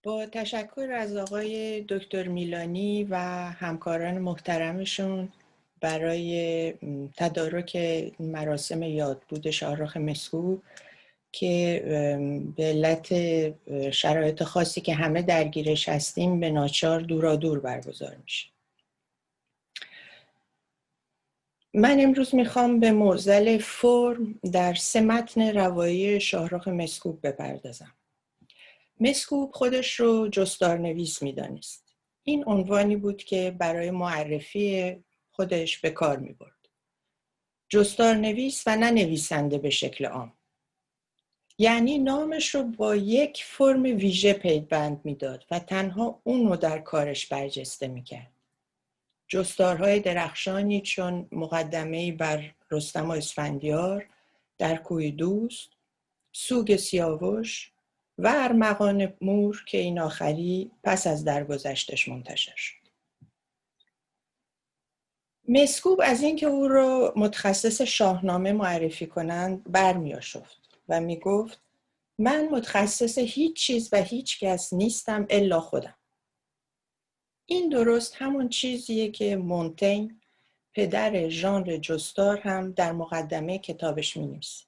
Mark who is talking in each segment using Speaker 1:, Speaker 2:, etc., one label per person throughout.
Speaker 1: با تشکر از آقای دکتر میلانی و همکاران محترمشون برای تدارک مراسم یادبود شاهرخ مسکوب که به علت شرایط خاصی که همه درگیرش هستیم به ناچار دورادور برگزار میشه. من امروز میخوام به معضل فرم در 3 متن روایی شاهرخ مسکوب بپردازم. مسکوب خودش رو جستارنویس میدانست. این عنوانی بود که برای معرفی خودش به کار میبرد. جستارنویس و نه نویسنده به شکل عام. یعنی نامش رو با یک فرم ویژه پیوند میداد و تنها اون رو در کارش برجسته میکرد. جستارهای درخشانی چون مقدمه‌ای بر رستم و اسفندیار، در کوی دوست، سوگ سیاوش و ارمغان مور که این آخری پس از درگذشتش منتشر شد. مسکوب از اینکه او را متخصص شاهنامه معرفی کنند برمی‌آشفت و میگفت من متخصص هیچ چیز و هیچ کس نیستم الا خودم. این درست همون چیزیه که مونتین پدر ژانر جستار هم در مقدمه کتابش می‌نویسه.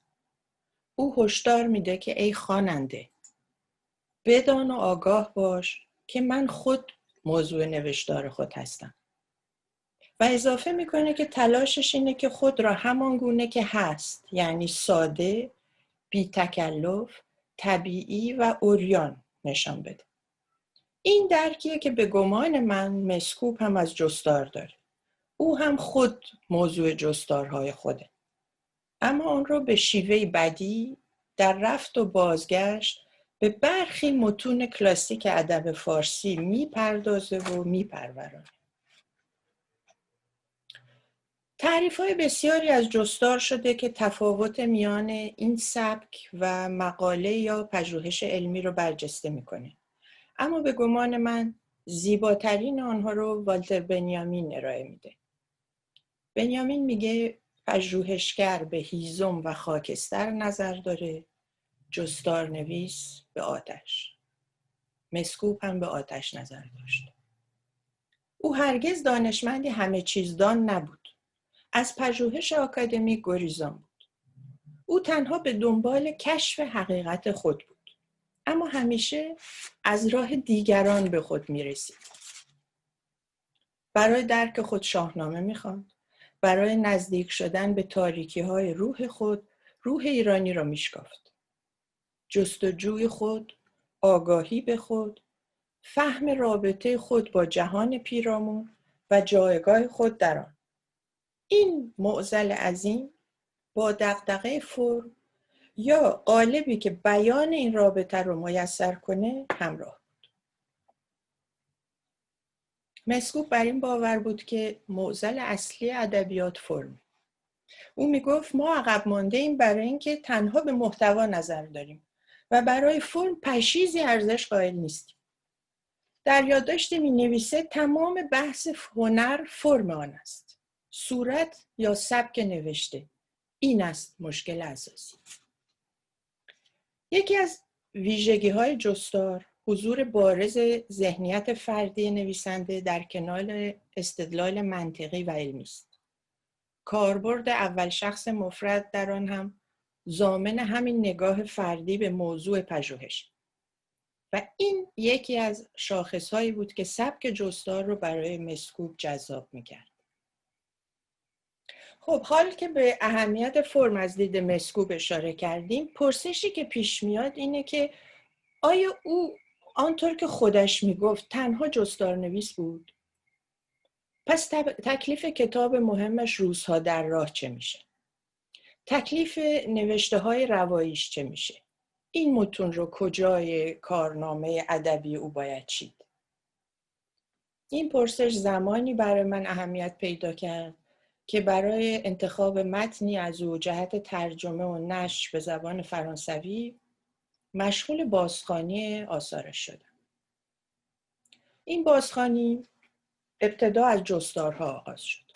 Speaker 1: او هشدار میده که ای خواننده، بدان و آگاه باش که من خود موضوع نوشتار خود هستم. و اضافه میکنه که تلاشش اینه که خود را همان گونه که هست، یعنی ساده، بی تکلف، طبیعی و عریان نشان بده. این درکیه که به گمان من مسکوب هم از جستار داره. او هم خود موضوع جستارهای خوده. اما آن را به شیوه بدی در رفت و بازگشت به برخی متون کلاسیک ادب فارسی میپردازه و میپرورانه. تعریف‌های بسیاری از جستار شده که تفاوت میان این سبک و مقاله یا پژوهش علمی رو برجسته میکنه. اما به گمان من زیباترین آنها رو والتر بنیامین ارائه میده. بنیامین میگه پژوهشگر به هیزم و خاکستر نظر داره، جستارنویس به آتش. مسکوب هم به آتش نظر داشت. او هرگز دانشمندی همه چیزدان نبود. از پژوهش آکادمیک گریزان بود. او تنها به دنبال کشف حقیقت خود بود. اما همیشه از راه دیگران به خود می‌رسید. برای درک خود شاهنامه می‌خواند. برای نزدیک شدن به تاریکی‌های روح خود، روح ایرانی را میشکافت. جستجوی خود، آگاهی به خود، فهم رابطه خود با جهان پیرامون و جایگاه خود در آن. این معضل عظیم با دغدغه فرم یا قالبی که بیان این رابطه رو میسر کنه همراه بود. مسکوب بر این باور بود که معضل اصلی ادبیات فرم. او میگفت ما عقب مانده ایم برای اینکه تنها به محتوا نظر داریم و برای فرم پشیزی ارزش قائل نیستیم. در یادداشت می‌نویسه تمام بحث هنر فرم آن است. صورت یا سبک نوشته. این است مشکل اساسی. یکی از ویژگی‌های جستار حضور بارز ذهنیت فردی نویسنده در کنار استدلال منطقی و علمی است. کاربرد اول شخص مفرد در آن هم ضامن همین نگاه فردی به موضوع پژوهش. و این یکی از شاخصهایی بود که سبک جستار رو برای مسکوب جذاب می‌کرد. خب حال که به اهمیت فرم از دید مسکوب اشاره کردیم، پرسشی که پیش میاد اینه که آیا او آنطور که خودش میگفت تنها جستارنویس بود؟ پس تکلیف کتاب مهمش روزها در راه چه میشه؟ تکلیف نوشته های رواییش چه میشه؟ این متون رو کجای کارنامه ادبی او باید چید؟ این پرسش زمانی برای من اهمیت پیدا کرد که برای انتخاب متنی از او جهت ترجمه و نشر به زبان فرانسوی مشغول بازخوانی آثارش شدم. این بازخوانی ابتدا از جستارها آغاز شد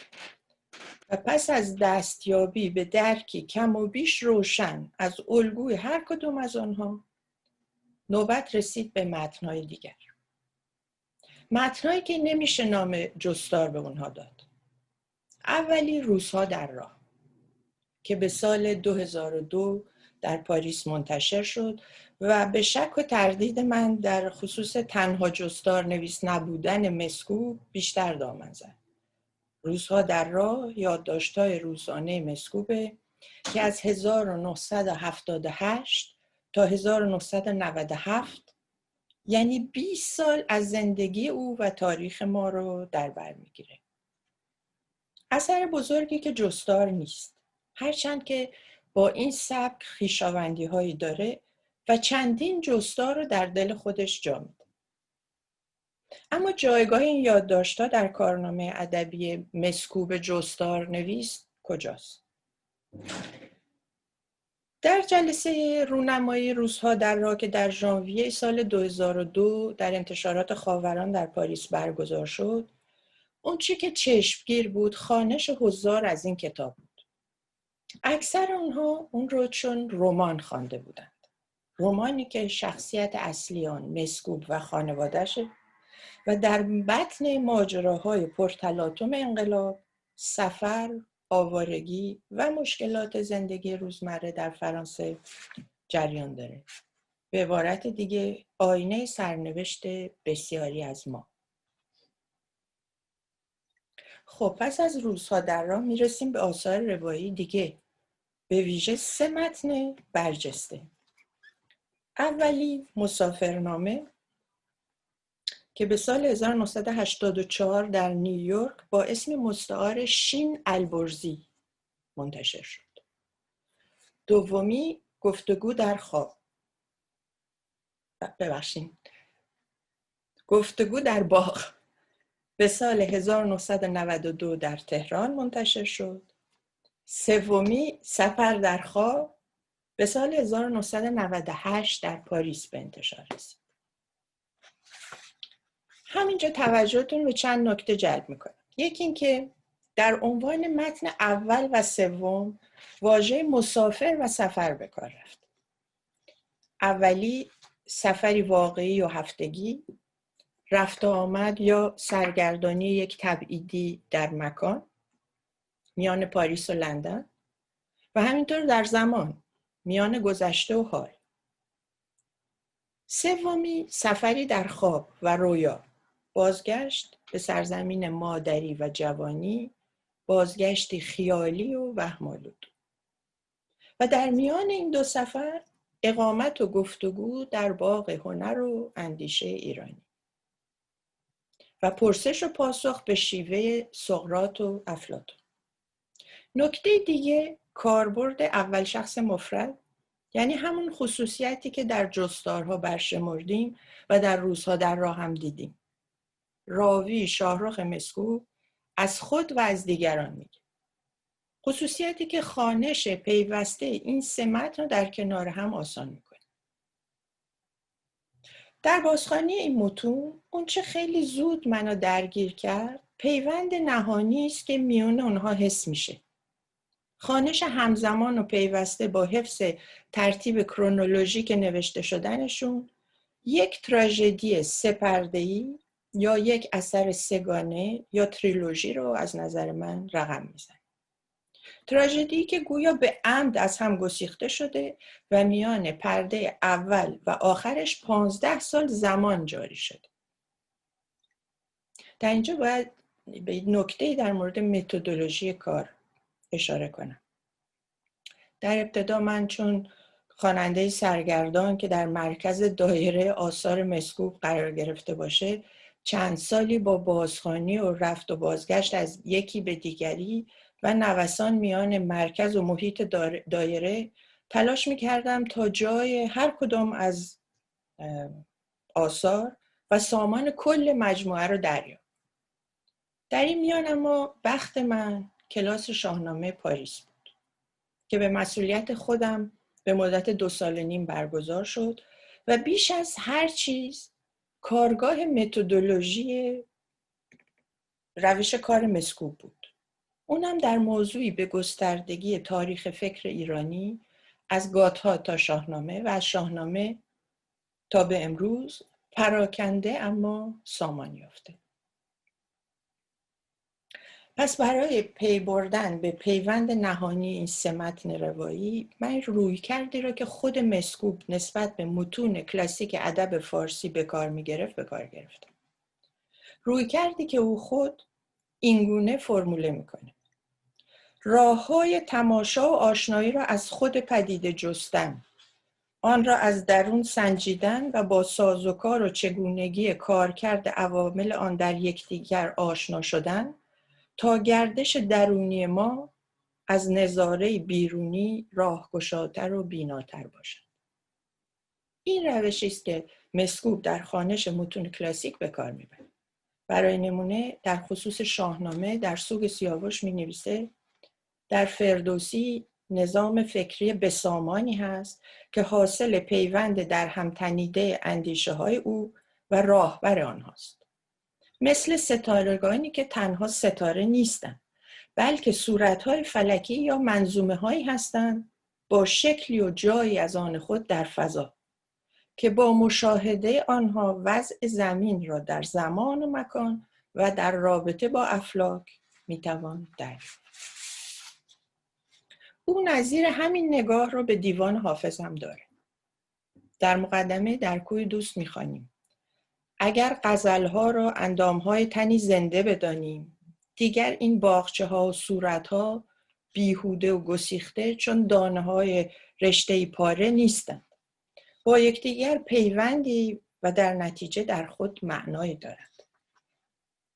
Speaker 1: و پس از دستیابی به درکی کم و بیش روشن از الگوی هر کدوم از آنها، نوبت رسید به متن‌های دیگر. متن‌هایی که نمیشه نام جستار به اونها داد. اولی روزها در راه که به سال 2002 در پاریس منتشر شد و به شک و تردید من در خصوص تنها جستار نویس نبودن مسکوب بیشتر دامن زد. روزها در راه یادداشت‌های روزانه مسکوبه که از 1978 تا 1997 یعنی 20 سال از زندگی او و تاریخ ما رو در بر میگیره. اثر بزرگی که جستار نیست، هرچند که با این سبک خویشاوندی هایی داره و چندین جستار رو در دل خودش جا میده. اما جایگاه این یادداشت‌ها در کارنامه ادبی مسکوب جستار نویس کجاست؟ در جلسه رونمایی روزها در راه که در ژانویه سال 2002 در انتشارات خاوران در پاریس برگزار شد، اون چی که چشمگیر بود خوانش حضار از این کتاب بود. اکثر اونها اون رو چون رمان خوانده بودند. رمانی که شخصیت اصلی آن مسکوب و خانواده‌شه و در بطن ماجراهای پرتلاطم انقلاب، سفر، آوارگی و مشکلات زندگی روزمره در فرانسه جریان داره. به عبارت دیگه آینه سرنوشت بسیاری از ما. خب پس از روزها در راه میرسیم به آثار روایی دیگه، به ویژه 3 متن برجسته. اولی مسافرنامه که به سال 1984 در نیویورک با اسم مستعار شین البرزی منتشر شد. دومی گفتگو در خواب. گفتگو در باغ به سال 1992 در تهران منتشر شد. سومی سفر در خواب به سال 1998 در پاریس به انتشار رسید. همینجا توجهتون به چند نکته جلب میکنم. یکی این که در عنوان متن اول و سوم واژه مسافر و سفر به کار رفت. اولی سفری واقعی و هفتگی، رفت و آمد یا سرگردانی یک تبعیدی در مکان میان پاریس و لندن و همینطور در زمان میان گذشته و حال. سومی سفری در خواب و رویا، بازگشت به سرزمین مادری و جوانی، بازگشتی خیالی و وهم‌آلود. و در میان این دو سفر اقامت و گفتگو در باغ هنر و اندیشه ایرانی و پرسش و پاسخ به شیوه سقراط و افلاطون. نکته دیگه کاربرد اول شخص مفرد، یعنی همون خصوصیتی که در جستارها برشمردیم و در روزها در راه هم دیدیم. راوی شاهرخ مسکوب از خود و از دیگران میگه. خصوصیتی که خوانش پیوسته این 3 متن رو در کنار هم آسان میکنه. در بازخوانی این متون اون چه خیلی زود منو درگیر کرد پیوند نهانی است که میون اونها حس میشه. خوانش همزمان و پیوسته با حفظ ترتیب کرونولوژیک نوشته شدنشون یک تراژدی 3 پرده‌ای یا یک اثر 3گانه یا تریلوژی رو از نظر من رقم میزنه. تراژدی که گویا به عمد از هم گسیخته شده و میان پرده اول و آخرش 15 سال زمان جاری شده. در اینجا باید به نکته در مورد متدولوژی کار اشاره کنم. در ابتدا من چون خواننده سرگردان که در مرکز دایره آثار مسکوب قرار گرفته باشه، چند سالی با بازخوانی و رفت و بازگشت از یکی به دیگری و نوسان میان مرکز و محیط دایره تلاش میکردم تا جای هر کدام از آثار و سامان کل مجموعه رو دریابم. در این میان اما بخت من کلاس شاهنامه پاریس بود که به مسئولیت خودم به مدت 2.5 سال برگزار شد و بیش از هر چیز کارگاه متدولوژی روش کار مسکوب بود. اونم در موضوعی به گستردگی تاریخ فکر ایرانی از گاتها تا شاهنامه و از شاهنامه تا به امروز پراکنده اما سامان یافته. پس برای پی بردن به پیوند نهانی این سه متن روایی، من رویکردی را که خود مسکوب نسبت به متون کلاسیک ادب فارسی به کار می‌گرفت به کار گرفتم. رویکردی که او خود اینگونه فرموله میکنه: راه‌های تماشا و آشنایی را از خود پدیده جستن، آن را از درون سنجیدن و با سازوکار و چگونگی کارکرد عوامل آن در یکدیگر آشنا شدن تا گردش درونی ما از نظاره بیرونی راهگشاتر و بیناتر باشد. این روشی است که مسکوب در خوانش متون کلاسیک به کار میبرد. برای نمونه در خصوص شاهنامه در سوگ سیاوش می نویسه: در فردوسی نظام فکری بسامانی هست که حاصل پیوند در هم تنیده اندیشه های او و راهبر آنهاست. مثل ستارگانی که تنها ستاره نیستند، بلکه صورتهای فلکی یا منظومه هایی هستند با شکلی و جایی از آن خود در فضا که با مشاهده آنها وضع زمین را در زمان و مکان و در رابطه با افلاک میتوان دریافت. او نظیر همین نگاه را به دیوان حافظ هم داره. در مقدمه در کوی دوست میخوانیم: اگر غزلها را اندامهای تنی زنده بدانیم، دیگر این باغچه ها و صورت ها بیهوده و گسیخته چون دانه های رشته پاره نیستند. با یکدیگر پیوندی و در نتیجه در خود معنایی دارند.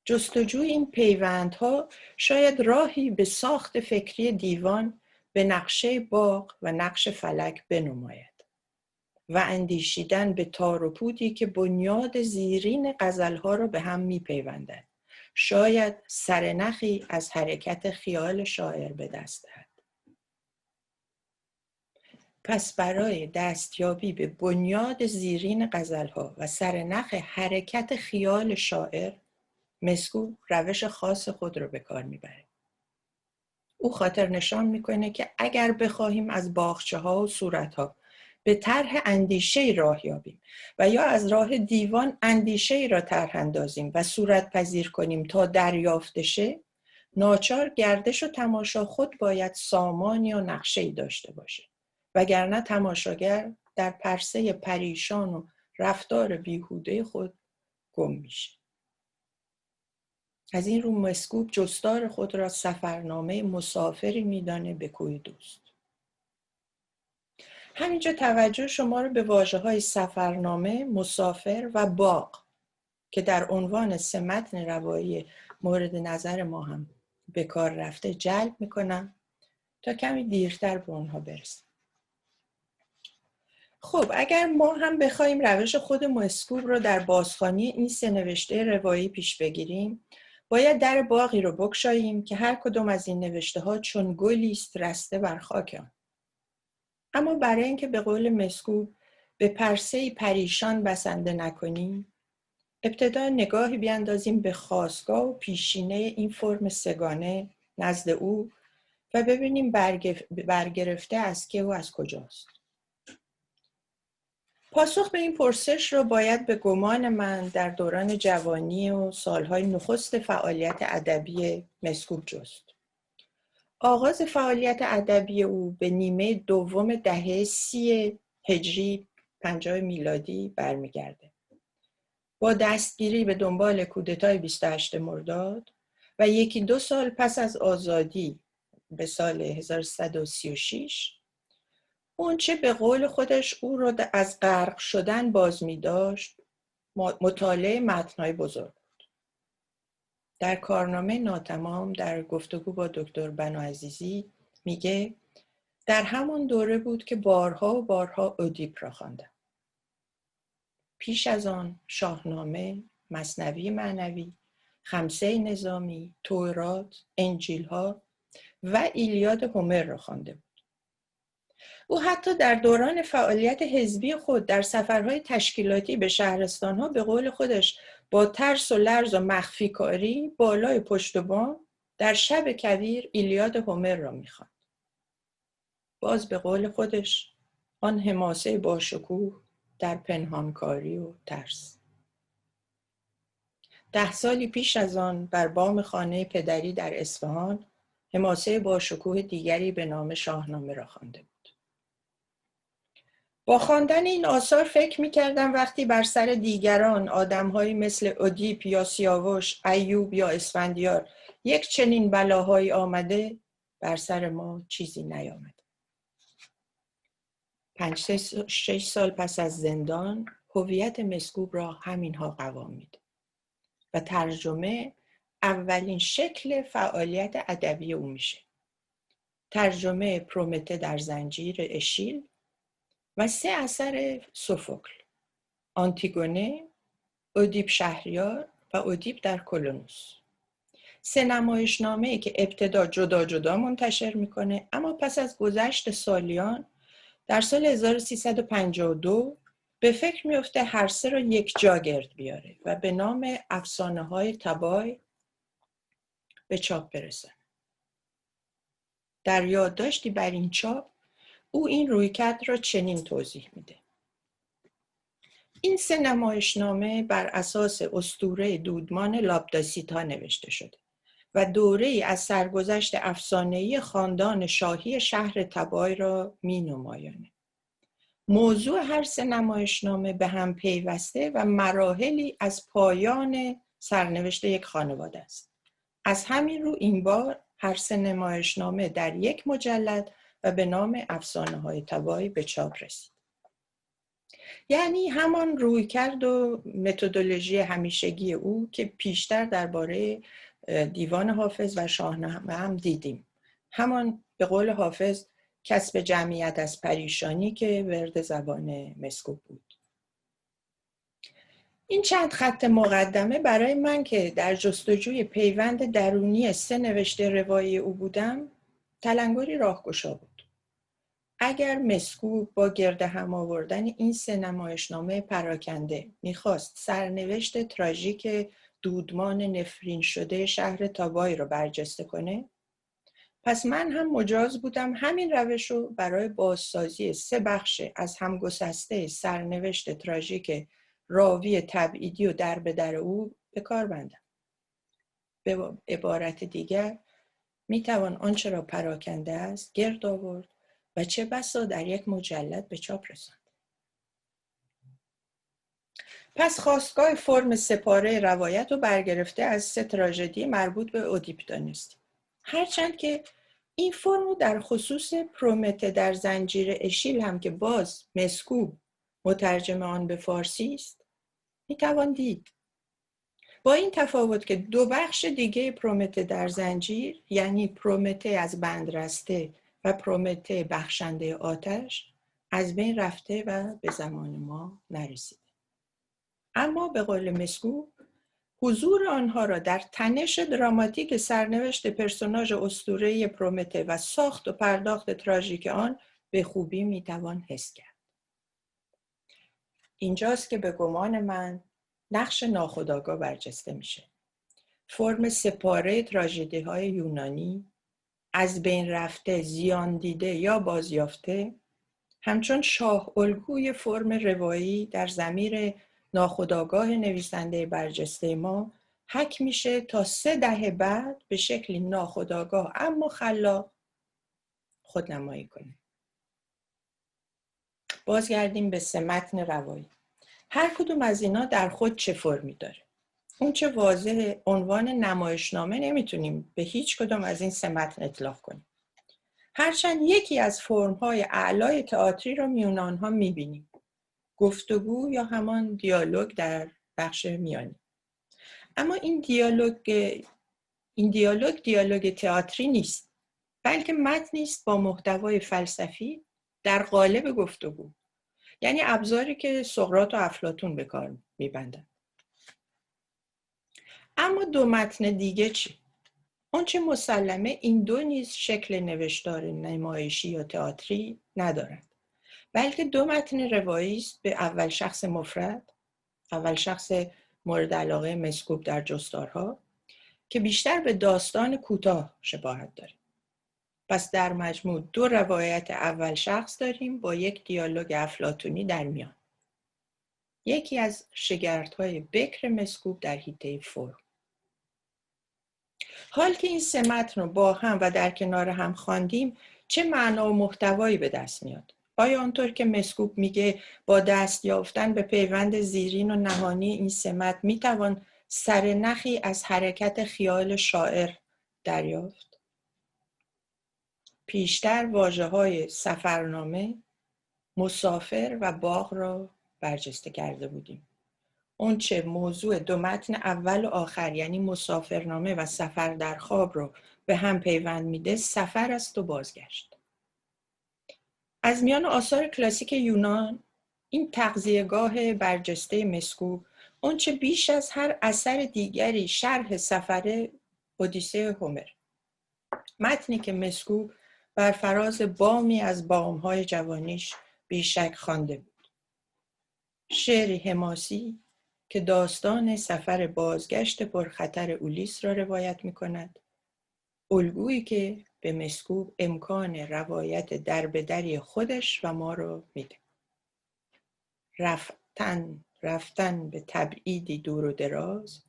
Speaker 1: جستجوی این پیوندها شاید راهی به ساخت فکری دیوان به نقشه باغ و نقش فلک بنماید و اندیشیدن به تار و پودی که بنیاد زیرین غزلها را به هم میپیوندد شاید سرنخی از حرکت خیال شاعر به دست دهد. پس برای دستیابی به بنیاد زیرین غزلها و سرنخ حرکت خیال شاعر، مسکوب روش خاص خود را به کار میبره. او خاطر نشان میکنه که اگر بخواهیم از باغچه ها و صورت ها به طرح اندیشه راه یابیم و یا از راه دیوان اندیشه را طرح اندازیم و صورت پذیر کنیم تا دریافته شه، ناچار گردش و تماشا خود باید سامانی و نقشه‌ای داشته باشه، وگرنه تماشاگر در پرسه پریشان و رفتار بیهوده خود گم میشه. از این رو مسکوب جستار خود را سفرنامه مسافری میدانه به کوی دوست. همینجا توجه شما رو به واژه‌های سفرنامه، مسافر و باغ که در عنوان سه متن روایی مورد نظر ما هم به کار رفته جلب میکنم تا کمی دیرتر به اونها برسیم. خب اگر ما هم بخوایم روش خود مسکوب رو در بازخوانی این سه نوشته روایی پیش بگیریم، باید در باغی رو بگشاییم که هر کدام از این نوشته ها چون گلی است رسته بر خاک آن. اما برای اینکه به قول مسکوب به پرسه‌ای پریشان بسنده نکنیم، ابتدا نگاهی بیاندازیم به خاستگاه و پیشینه این فرم سگانه نزد او و ببینیم برگرفته از که و از کجاست. پاسخ به این پرسش رو باید به گمان من در دوران جوانی و سالهای نخست فعالیت ادبی مسکوب جست. آغاز فعالیت ادبی او به نیمه دوم دهه 30 هجری 50 میلادی برمیگرده. با دستگیری به دنبال کودتای 28 مرداد و 1-2 سال پس از آزادی به سال 1336 اون چه به قول خودش او را از غرق شدن باز می داشت مطالعه متن‌های بزرگ بود. در کارنامه ناتمام در گفتگو با دکتر بنو عزیزی میگه در همون دوره بود که بارها و بارها اودیپ را خواندم. پیش از آن شاهنامه، مثنوی معنوی، خمسه نظامی، تورات، انجیل‌ها و ایلیاد هومر را خوانده بود. او حتی در دوران فعالیت حزبی خود در سفرهای تشکیلاتی به شهرستانها به قول خودش با ترس و لرز و مخفی کاری بالای پشت بام در شب کویر ایلیاد هومر را می‌خواند. باز به قول خودش آن حماسه با شکوه در پنهانکاری و ترس. 10 سالی پیش از آن بر بام خانه پدری در اصفهان حماسه با شکوه دیگری به نام شاهنامه را خوانده بود. با خواندن این آثار فکر می‌کردم وقتی بر سر دیگران آدم‌هایی مثل ادیپ یا سیاوش، ایوب یا اسفندیار یک چنین بلاهایی آمده، بر سر ما چیزی نیامده. 5-6 سال پس از زندان هویت مسکوب را همینها قوام میده و ترجمه اولین شکل فعالیت ادبی او میشه. ترجمه پرومته در زنجیر اشیل و 3 اثر سوفوکل: آنتیگونه، ادیپ شهریار و ادیپ در کلونوس. 3 نمایشنامه‌ای که ابتدا جدا جدا منتشر میکنه، اما پس از گذشت سالیان در سال 1352 به فکر میفته هر 3 رو یک جا گرد بیاره و به نام افسانه‌های تبای به چاپ برسه. در یادداشتی بر این چاپ او این رویکرد را چنین توضیح میده: این 3 نمایشنامه بر اساس اسطوره دودمان لابداسیتا نوشته شده و دوره‌ای از سرگذشت افسانه‌ای خاندان شاهی شهر تبای را می‌نمایاند. موضوع هر 3 نمایشنامه به هم پیوسته و مراحلی از پایان سرنوشت یک خانواده است. از همین رو این بار هر 3 نمایشنامه در یک مجلد و به نام افسانه‌های تبای به چاپ رسید. یعنی همان رویکرد و متدولوژی همیشگی او که پیشتر درباره دیوان حافظ و شاهنامه هم دیدیم. همان به قول حافظ کسب جمعیت از پریشانی که ورد زبان مسکوب بود. این چند خط مقدمه برای من که در جستجوی پیوند درونی 3 نوشته روایی او بودم تلنگری راهگشا بود. اگر مسکوب با گرد هم آوردن این 3 نمایشنامه پراکنده میخواست سرنوشت تراژیک دودمان نفرین شده شهر تابای رو برجسته کنه، پس من هم مجاز بودم همین روش رو برای بازسازی 3 بخش از هم گسسته سرنوشت تراژیک راوی تبعیدی و در به در او به کار بندم. به عبارت دیگر میتوان آنچه را پراکنده است گرد آورد و چه بسا در یک مجلد به چاپ رساند. پس خواستگاه فرم سپاره روایت رو برگرفته از 3 تراژدی مربوط به ادیپ دانستیم. هرچند که این فرم در خصوص پرومته در زنجیر اشیل هم که باز مسکوب مترجم آن به فارسی است میتوان دید. با این تفاوت که 2 بخش دیگه پرومته در زنجیر، یعنی پرومته از بند رسته و پرومته بخشنده آتش، از بین رفته و به زمان ما نرسیده. اما به قول مسکوب حضور آنها را در تنش دراماتیک سرنوشت پرسوناژ اسطوره‌ای پرومته و ساخت و پرداخت تراژیک آن به خوبی میتوان حس کرد. اینجاست که به گمان من نقش ناخودآگاه برجسته میشه. فرم سپاره تراژدی‌های یونانی، از بین رفته، زیان دیده یا بازیافته، همچون شاه الگوی فرم روایی در ضمیر ناخودآگاه نویسنده برجسته ما حک میشه تا 3 دهه بعد به شکلی ناخودآگاه اما خلاق خودنمایی کنه. بازگردیم به 3 متن روایی. هر کدوم از اینا در خود چه فرمی داره؟ اون چه واضح عنوان نمایشنامه نمیتونیم به هیچ کدوم از این 3 متن اطلاق کنیم. هرچند یکی از فرم‌های اعلای تئاتری رو میون آنها میبینیم. گفتگو یا همان دیالوگ در بخش میانی. اما این دیالوگ تئاتری نیست، بلکه متنی است با محتوای فلسفی در قالب گفتگو. یعنی ابزاری که سقراط و افلاطون به کار میبندند. اما 2 متن دیگه چی؟ آنچه مسلمه این 2 نیز شکل نوشتار نمایشی یا تئاتری ندارند، بلکه 2 متن روایی است به اول شخص مفرد، اول شخص مورد علاقه مسکوب در جستارها، که بیشتر به داستان کوتاه شباهت داره. پس در مجموع 2 روایت اول شخص داریم با یک دیالوگ افلاطونی در میان. یکی از شگردهای بکر مسکوب در حیطه فرم. حال که این سه متن رو با هم و در کنار هم خواندیم، چه معنا و محتوایی به دست میاد؟ آیا آنطور که مسکوب میگه با دست یافتن به پیوند زیرین و نهانی این سه متن میتوان سرنخی از حرکت خیال شاعر دریافت؟ پیشتر واژه‌های سفرنامه، مسافر و باغ را برجسته کرده بودیم. اون چه موضوع دو متن اول و آخر یعنی مسافرنامه و سفر در خواب رو به هم پیوند میده سفر است و بازگشت. از میان آثار کلاسیک یونان این تغذیه‌گاه برجسته مسکوب اون چه بیش از هر اثر دیگری شرح سفر اودیسه هومر، متنی که مسکوب بر فراز بامی از بام‌های جوانیش بیشک خوانده بود. شعری حماسی که داستان سفر بازگشت پرخطر اولیس را روایت می کند. الگویی که به مسکوب امکان روایت در به دری خودش و ما را میده. رفتن به تبعیدی دور و دراز،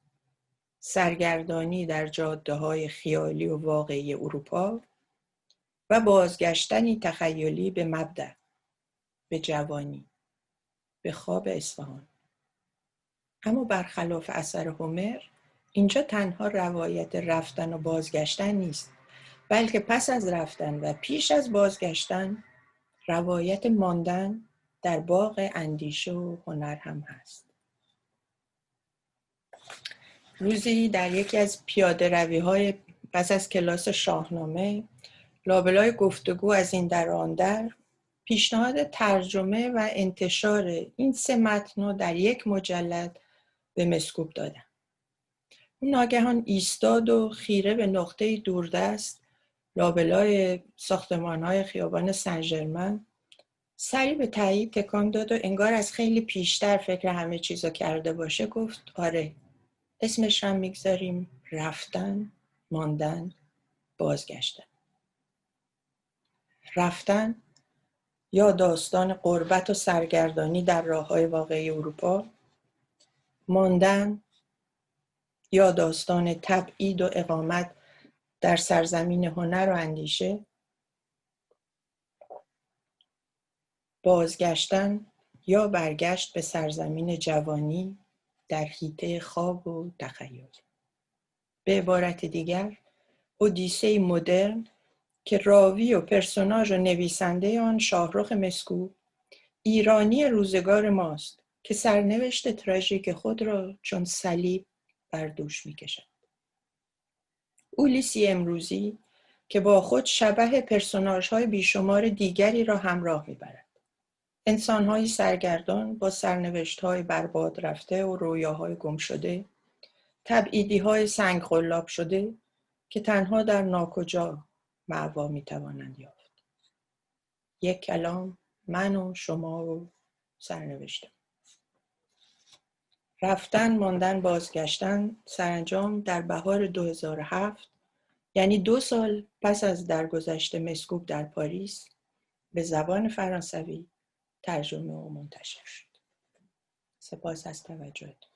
Speaker 1: سرگردانی در جاده‌های خیالی و واقعی اروپا و بازگشتنی تخیلی به مبدأ، به جوانی، به خواب اصفهان. اما برخلاف اثر هومر، اینجا تنها روایت رفتن و بازگشتن نیست، بلکه پس از رفتن و پیش از بازگشتن روایت ماندن در باغ اندیشه و هنر هم هست. روزی در یکی از پیاده روی‌های پس از کلاس شاهنامه، لابلای گفتگو از این در آن در، پیشنهاد ترجمه و انتشار این سه متن در یک مجلد به مسکوب دادم. ناگهان ایستاد و خیره به نقطه دوردست لابلای ساختمان‌های خیابان سن ژرمن سری به تایید تکان داد و انگار از خیلی پیشتر فکر همه چیزو کرده باشه گفت آره، اسمش هم میگذاریم رفتن، ماندن، بازگشتن. رفتن یا داستان غربت و سرگردانی در راه‌های واقعی اروپا، ماندن یا داستان تبعید و اقامت در سرزمین هنر و اندیشه، بازگشتن یا برگشت به سرزمین جوانی در حیطه خواب و تخیل. به عبارت دیگر، اودیسه مدرن که راوی و پرسوناژ و نویسنده آن شاهرخ مسکوب، ایرانی روزگار ماست که سرنوشت تراژیک خود را چون صلیب بر دوش می‌کشد. اولیسی امروزی که با خود شبح پرسوناژهای بیشمار دیگری را همراه می‌برد. انسان‌های سرگردان با سرنوشت‌های برباد رفته و رویاهای گم شده، تبعیدی‌های سنگ قلاب شده که تنها در ناکجا مأوا می‌توانند یافت. یک کلام، من و شما و سرنوشتم. رفتن، ماندن، بازگشتن سرانجام در بهار 2007 یعنی 2 سال پس از درگذشت مسکوب در پاریس به زبان فرانسوی ترجمه و منتشر شد. سپاس از توجهتون.